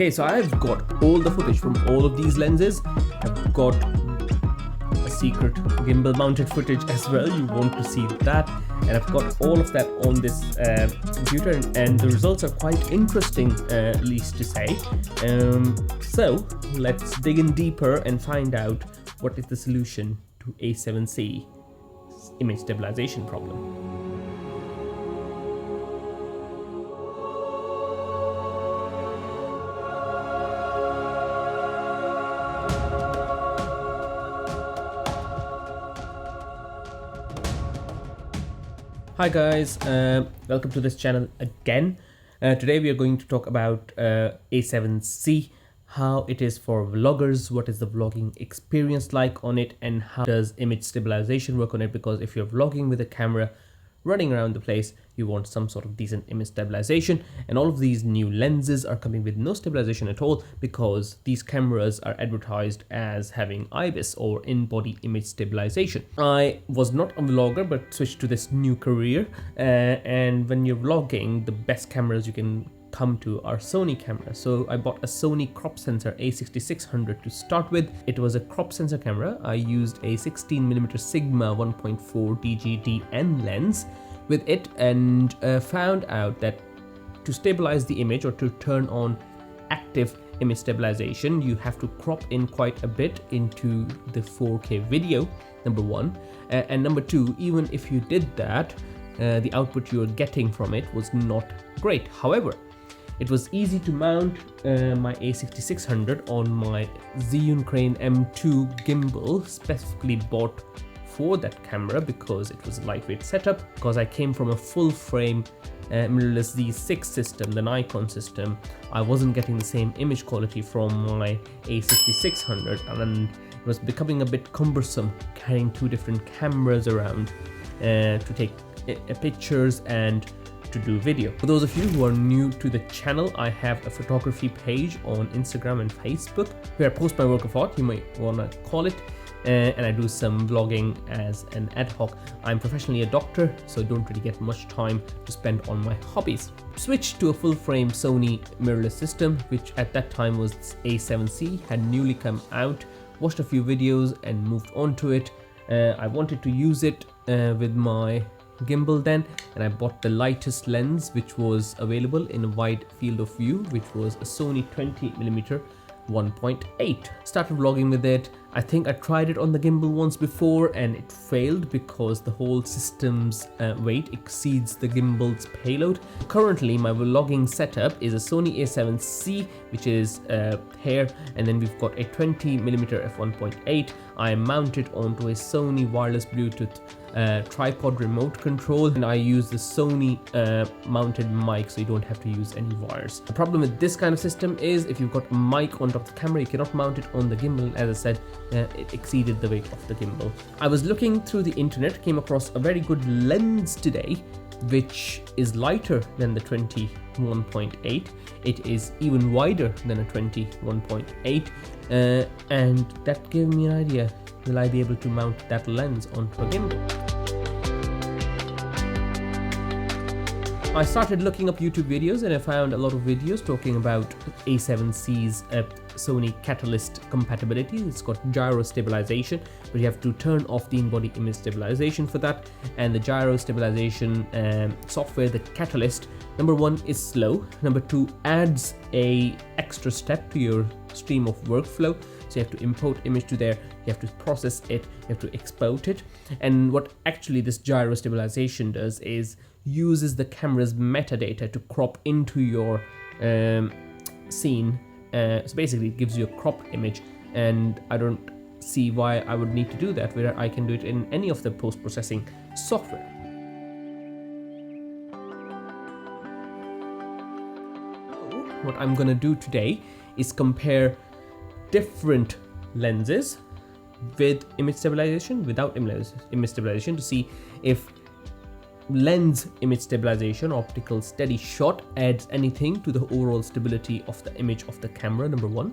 Okay, so I've got all the footage from all of these lenses. I've got a secret gimbal mounted footage as well. You want to see that. And I've got all of that on this computer, and the results are quite interesting, at least to say. So let's dig in deeper and find out what is the solution to a7c image stabilization problem. Hi guys, welcome to this channel again. Today we are going to talk about a7c, how it is for vloggers, what is the vlogging experience like on it, and how does image stabilization work on it, because if you're vlogging with a camera running around the place, you want some sort of decent image stabilization, and all of these new lenses are coming with no stabilization at all because these cameras are advertised as having IBIS or in-body image stabilization. I was not a vlogger but switched to this new career, and when you're vlogging, the best cameras you can come to are Sony cameras. So I bought a Sony crop sensor a6600 to start with. It was a crop sensor camera. I used a 16mm Sigma 1.4 DGDN lens with it, and found out that to stabilize the image or to turn on active image stabilization, you have to crop in quite a bit into the 4K video, number one, and number two, even if you did that, the output you were getting from it was not great. However, it was easy to mount my a6600 on my Zhiyun Crane M2 gimbal, specifically bought for that camera because it was a lightweight setup, because I came from a full frame mirrorless Z6 system, the Nikon system. I wasn't getting the same image quality from my a6600, and it was becoming a bit cumbersome carrying two different cameras around to take pictures and to do video. For those of you who are new to the channel, I have a photography page on Instagram and Facebook where I post my work of art, you might want to call it, and I do some vlogging as an ad hoc. I'm professionally a doctor, so don't really get much time to spend on my hobbies. Switched to a full frame Sony mirrorless system, which at that time was a7c, had newly come out, watched a few videos and moved on to it. I wanted to use it with my gimbal then, and I bought the lightest lens which was available in a wide field of view, which was a Sony 20mm 1.8. Started vlogging with it. I think I tried it on the gimbal once before and it failed because the whole system's weight exceeds the gimbal's payload. Currently my vlogging setup is a Sony a7c, which is here, and then we've got a 20mm f1.8. I am mounted onto a Sony wireless Bluetooth tripod remote control, and I use the Sony mounted mic, so you don't have to use any wires. The problem with this kind of system is if you've got a mic on top of the camera, you cannot mount it on the gimbal. As I said, it exceeded the weight of the gimbal. I was looking through the internet, came across a very good lens today which is lighter than the 21.8. It is even wider than a 21.8, and that gave me an idea. Will I be able to mount that lens onto a gimbal? I started looking up YouTube videos and I found a lot of videos talking about a7c's Sony Catalyst compatibility. It's got gyro stabilization, but you have to turn off the in-body image stabilization for that. And the gyro stabilization software, the Catalyst, number one, is slow. Number two, adds a extra step to your stream of workflow. So you have to import image to there, you have to process it, you have to export it. And what actually this gyro stabilization does is uses the camera's metadata to crop into your scene. So basically it gives you a cropped image, and I don't see why I would need to do that where I can do it in any of the post-processing software. What I'm gonna do today is compare different lenses with image stabilization, without image stabilization, to see if lens image stabilization, optical steady shot, adds anything to the overall stability of the image of the camera, number one.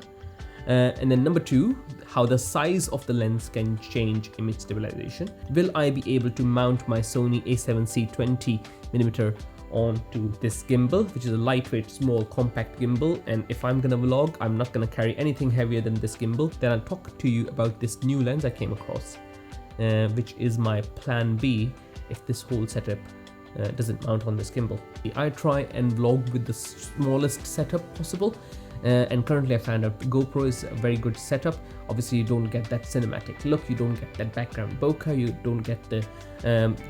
And then number two, how the size of the lens can change image stabilization. Will I be able to mount my Sony a7c 20mm onto this gimbal, which is a lightweight, small, compact gimbal. And if I'm gonna vlog, I'm not gonna carry anything heavier than this gimbal. Then I'll talk to you about this new lens I came across, which is my plan B if this whole setup doesn't mount on this gimbal. I try and vlog with the smallest setup possible, and currently I found out GoPro is a very good setup. Obviously you don't get that cinematic look, you don't get that background bokeh, you don't get the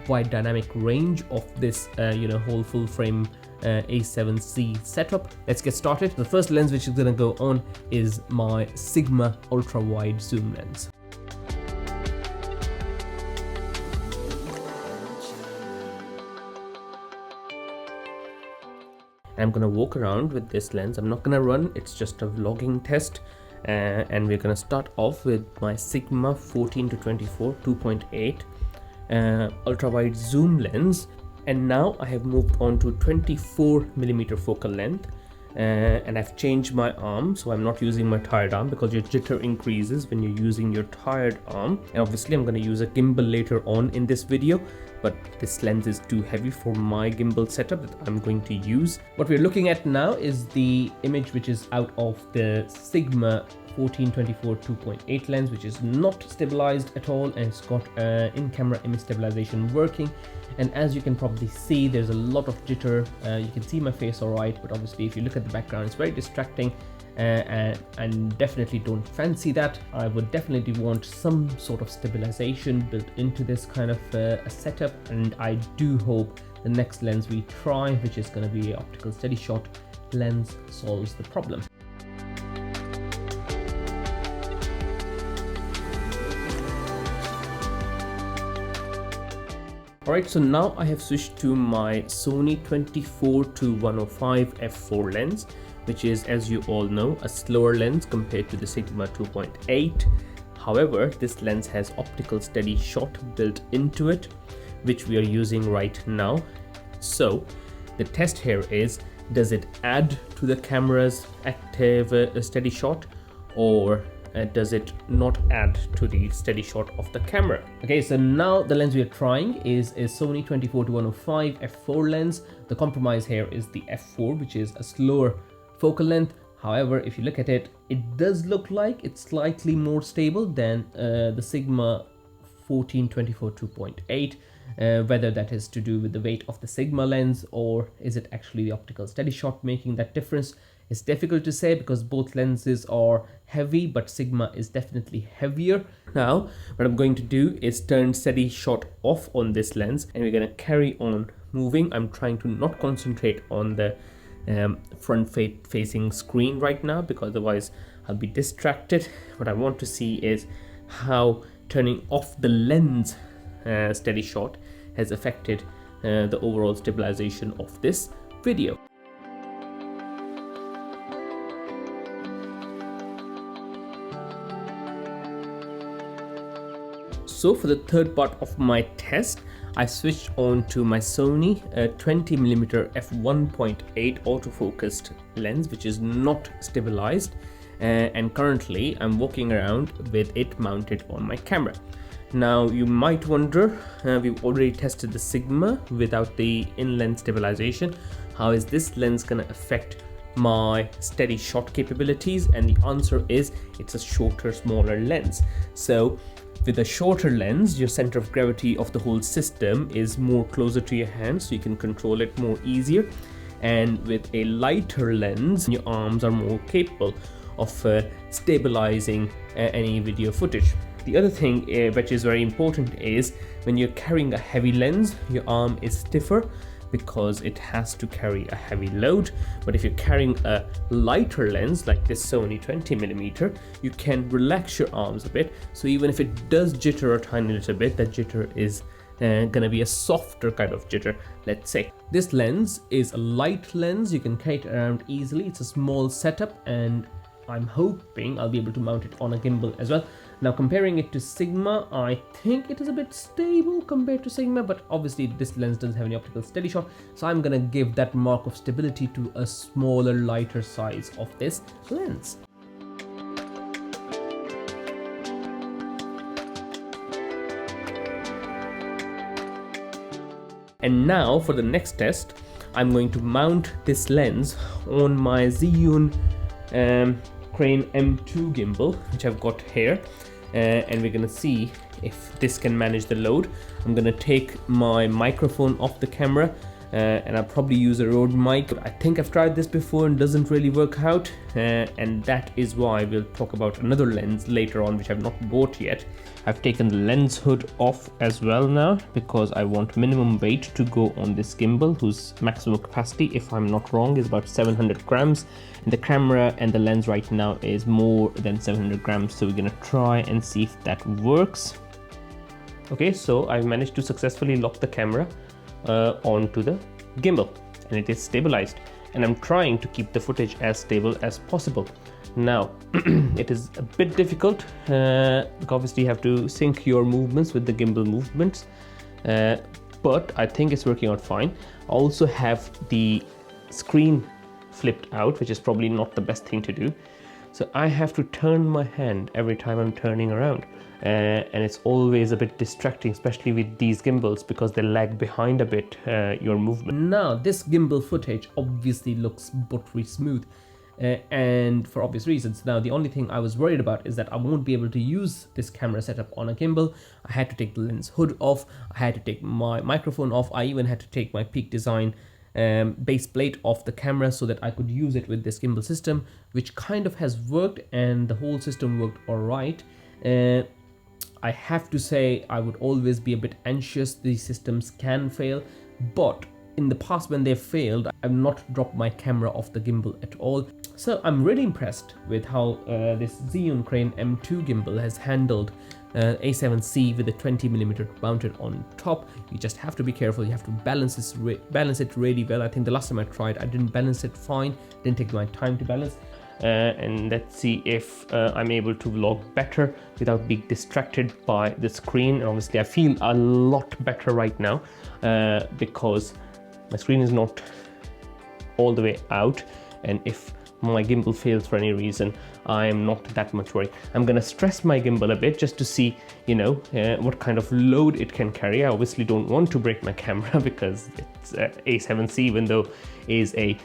wide dynamic range of this whole full frame a7c setup. Let's get started. The first lens which is gonna go on is my Sigma ultra wide zoom lens. I'm gonna walk around with this lens. I'm not gonna run, it's just a vlogging test. And we're gonna start off with my Sigma 14-24 2.8 ultra wide zoom lens. And now I have moved on to 24mm focal length. And I've changed my arm, so I'm not using my tired arm because your jitter increases when you're using your tired arm. And obviously I'm going to use a gimbal later on in this video, but this lens is too heavy for my gimbal setup that I'm going to use. What we're looking at now is the image which is out of the Sigma 14-24 2.8 lens, which is not stabilized at all, and it's got in-camera image stabilization working. And as you can probably see, there's a lot of jitter. You can see my face all right, but obviously if you look at the background, it's very distracting, and definitely don't fancy that. I would definitely want some sort of stabilization built into this kind of a setup, and I do hope the next lens we try, which is going to be an optical steady shot lens, solves the problem. Alright, so now I have switched to my Sony 24-105 f4 lens, which is, as you all know, a slower lens compared to the Sigma 2.8. However, this lens has optical steady shot built into it, which we are using right now. So the test here is, does it add to the camera's active steady shot, or does it not add to the steady shot of the camera? Okay, so now the lens we are trying is a Sony 24-105 f4 lens. The compromise here is the f4, which is a slower focal length. However, if you look at it, it does look like it's slightly more stable than the Sigma 14-24 2.8. Whether that is to do with the weight of the Sigma lens, or is it actually the optical steady shot making that difference, it's difficult to say because both lenses are heavy, but Sigma is definitely heavier. Now, what I'm going to do is turn steady shot off on this lens, and we're going to carry on moving. I'm trying to not concentrate on the front facing screen right now, because otherwise I'll be distracted. What I want to see is how turning off the lens steady shot has affected the overall stabilization of this video. So for the third part of my test, I switched on to my Sony 20mm f1.8 autofocused lens, which is not stabilized, and currently I'm walking around with it mounted on my camera. Now you might wonder, we've already tested the Sigma without the in-lens stabilization. How is this lens gonna affect my steady shot capabilities? And the answer is, it's a shorter, smaller lens. So with a shorter lens, your center of gravity of the whole system is more closer to your hand, so you can control it more easier. And with a lighter lens, your arms are more capable of stabilizing any video footage. The other thing which is very important is, when you're carrying a heavy lens, your arm is stiffer because it has to carry a heavy load. But if you're carrying a lighter lens like this Sony 20mm, you can relax your arms a bit. So even if it does jitter a tiny little bit, that jitter is gonna be a softer kind of jitter, let's say. This lens is a light lens, you can carry it around easily. It's a small setup, and I'm hoping I'll be able to mount it on a gimbal as well. Now comparing it to Sigma, I think it is a bit stable compared to Sigma, but obviously this lens doesn't have any optical steady shot, so I'm gonna give that mark of stability to a smaller, lighter size of this lens. And now for the next test, I'm going to mount this lens on my Zhiyun Crane M2 gimbal, which I've got here, and we're gonna see if this can manage the load. I'm gonna take my microphone off the camera, and I'll probably use a Rode mic. I think I've tried this before and doesn't really work out, and that is why we'll talk about another lens later on, which I've not bought yet. I've taken the lens hood off as well now because I want minimum weight to go on this gimbal, whose maximum capacity, if I'm not wrong, is about 700 grams. And the camera and the lens right now is more than 700 grams, so we're gonna try and see if that works. Okay, so I've managed to successfully lock the camera onto the gimbal, and it is stabilized, and I'm trying to keep the footage as stable as possible. Now it is a bit difficult because obviously you have to sync your movements with the gimbal movements, but I think it's working out fine. I also have the screen flipped out, which is probably not the best thing to do, so I have to turn my hand every time I'm turning around, and it's always a bit distracting, especially with these gimbals, because they lag behind a bit your movement. Now this gimbal footage obviously looks buttery smooth, and for obvious reasons. Now the only thing I was worried about is that I won't be able to use this camera setup on a gimbal. I had to take the lens hood off, I had to take my microphone off, I even had to take my Peak Design base plate off the camera so that I could use it with this gimbal system, which kind of has worked, and the whole system worked alright. I have to say I would always be a bit anxious. These systems can fail, but in the past when they've failed, I've not dropped my camera off the gimbal at all. So I'm really impressed with how this Zhiyun Crane M2 gimbal has handled a7c with a 20mm mounted on top. You just have to be careful. You have to balance it really well. I think the last time I tried, I didn't balance it fine. Didn't take my time to balance. And let's see if I'm able to vlog better without being distracted by the screen. And obviously I feel a lot better right now because my screen is not all the way out, and if my gimbal fails for any reason, I'm not that much worried. I'm gonna stress my gimbal a bit just to see, you know, what kind of load it can carry. I obviously don't want to break my camera because it's a7c, even though is a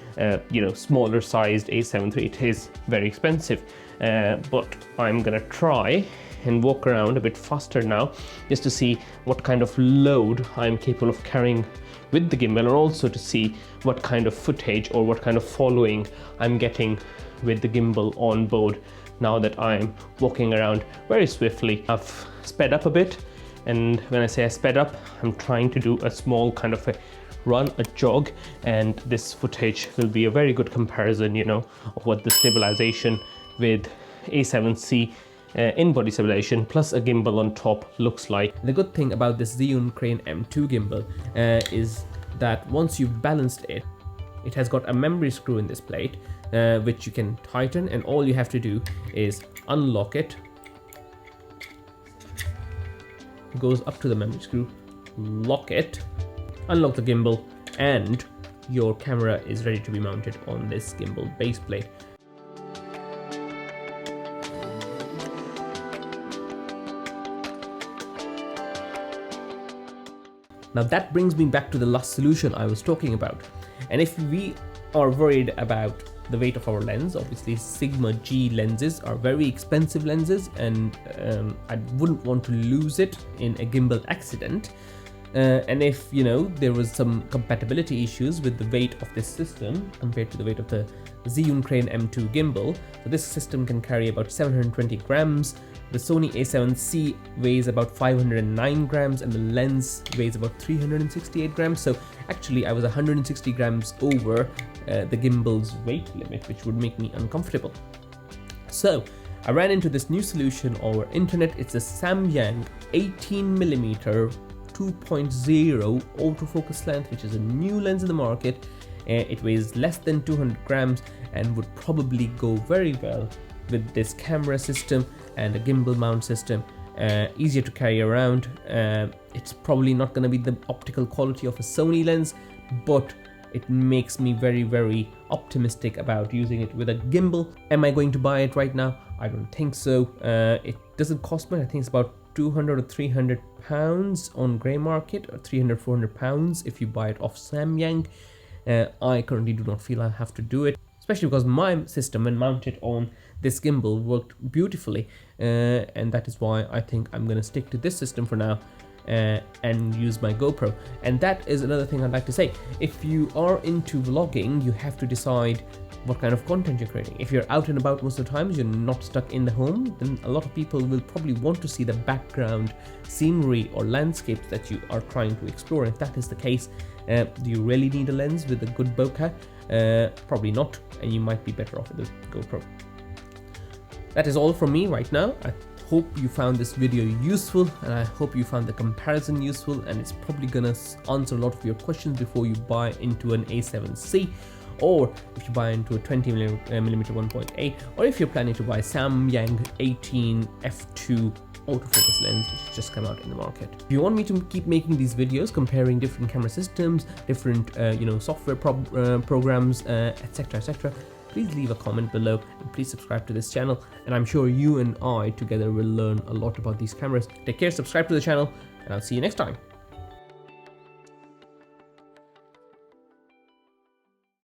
smaller sized a7 III. It is very expensive, but I'm gonna try and walk around a bit faster now just to see what kind of load I'm capable of carrying with the gimbal, and also to see what kind of footage or what kind of following I'm getting with the gimbal on board now that I'm walking around very swiftly. I've sped up a bit, and when I say I sped up, I'm trying to do a small kind of a run, a jog, and this footage will be a very good comparison, you know, of what the stabilization with a7c in-body stabilization plus a gimbal on top looks like. The good thing about this Zhiyun Crane M2 gimbal is that once you've balanced it, it has got a memory screw in this plate which you can tighten, and all you have to do is unlock it. It goes up to the memory screw, lock it, unlock the gimbal, and your camera is ready to be mounted on this gimbal base plate. Now that brings me back to the last solution I was talking about. And if we are worried about the weight of our lens, obviously Sigma G lenses are very expensive lenses, and I wouldn't want to lose it in a gimbal accident. And if, you know, there was some compatibility issues with the weight of this system compared to the weight of the Zhiyun Crane M2 gimbal, so this system can carry about 720 grams. The Sony a7c weighs about 509 grams, and the lens weighs about 368 grams. So actually I was 160 grams over the gimbal's weight limit, which would make me uncomfortable. So I ran into this new solution over internet. It's a Samyang 18mm 2.0 autofocus lens, which is a new lens in the market. It weighs less than 200 grams and would probably go very well with this camera system and a gimbal mount system. Easier to carry around. It's probably not going to be the optical quality of a Sony lens, but it makes me very, very optimistic about using it with a gimbal. Am I going to buy it right now? I don't think so. It doesn't cost much. I think it's about 200 or 300 pounds on grey market, or 300-400 pounds if you buy it off Samyang. I currently do not feel I have to do it, especially because my system, when mounted on this gimbal, worked beautifully, and that is why I think I'm going to stick to this system for now. And use my GoPro. And that is another thing I'd like to say. If you are into vlogging, you have to decide what kind of content you're creating. If you're out and about most of the times, you're not stuck in the home, then a lot of people will probably want to see the background scenery or landscapes that you are trying to explore. If that is the case, do you really need a lens with a good bokeh? Probably not, and you might be better off with a GoPro. That is all from me right now. I hope you found this video useful, and I hope you found the comparison useful, and it's probably gonna answer a lot of your questions before you buy into an A7C, or if you buy into a 20mm 1.8, or if you're planning to buy Samyang 18 f2 autofocus lens, which has just come out in the market. If you want me to keep making these videos comparing different camera systems, different software programs, etc., please leave a comment below, and please subscribe to this channel, and I'm sure you and I together will learn a lot about these cameras. Take care, subscribe to the channel, and I'll see you next time.